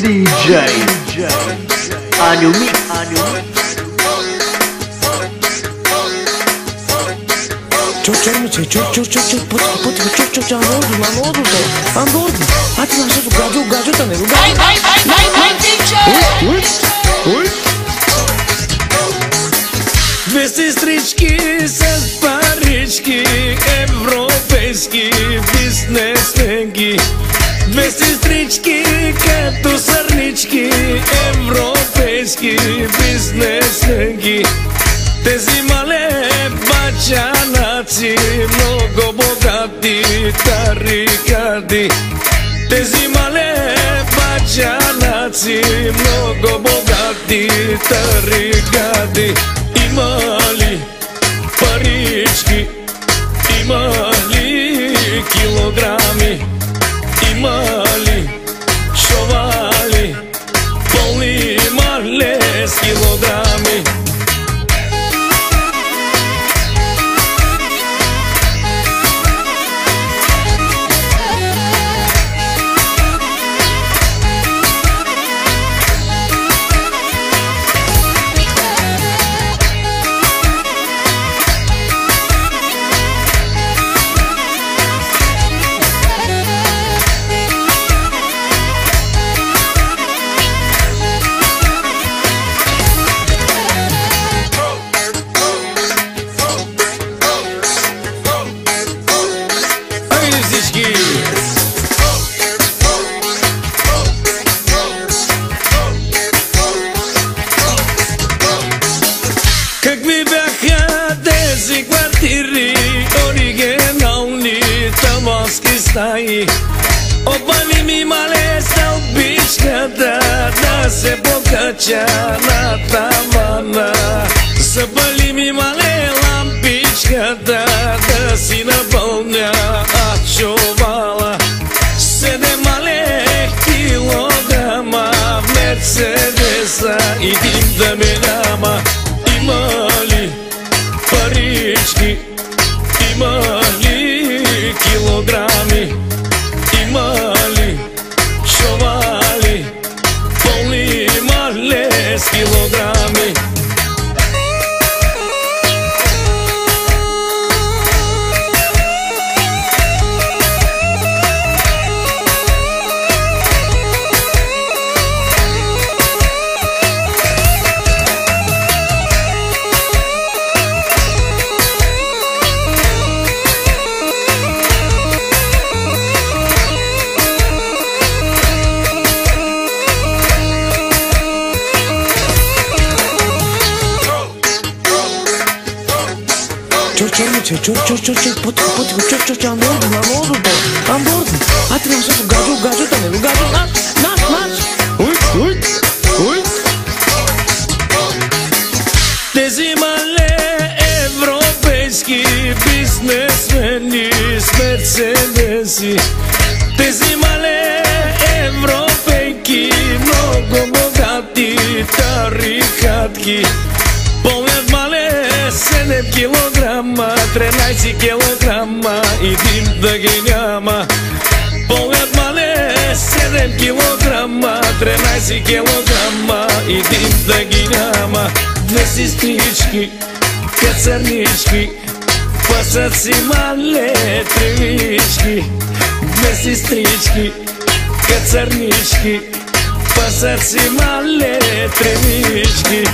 DJ Anumi. Çocuk, ne oldu da? Lan doğru. Hadi lan çocuk, gacu da ne? Две сестрички с парички, европейски бизнесменки. Две сестрички като сърнички, европейски бизнесменки. Тези мале бачанаци, много богати тарикади. Тези мале бачанаци, много богати тарикади. Има ли парички, има ли килограми, има ли шовали, пълни мале с килограми. Какви бяха тези квартири, оригинални тамански стаи. Обави ми мале стълбичката да се покача на тавана. Забали ми мале лампичката да си напълня чувала. 7 мале килограма в Мерцедеса и дим да ме няма. Има ли парички, има ли килограми, има ли шовали, пълни мале с килограми. Чу, не oldu da? Lan doğru. Hadi lan çocuk, gacu da ne? Gacu, naş. Uy. Тези мале европейски бизнесмени с мерцедеси. Тези мале европейки, много богати тарикатки. Помнят мале 7 килограма, 13 килограма и дим да ги няма. Помнят мале 7 килограма, 13 килограма и дим да ги няма. Две сестрички, кацарнички, пасат си мале тревички. Две сестрички, кацарнички, пасат си мале тревички.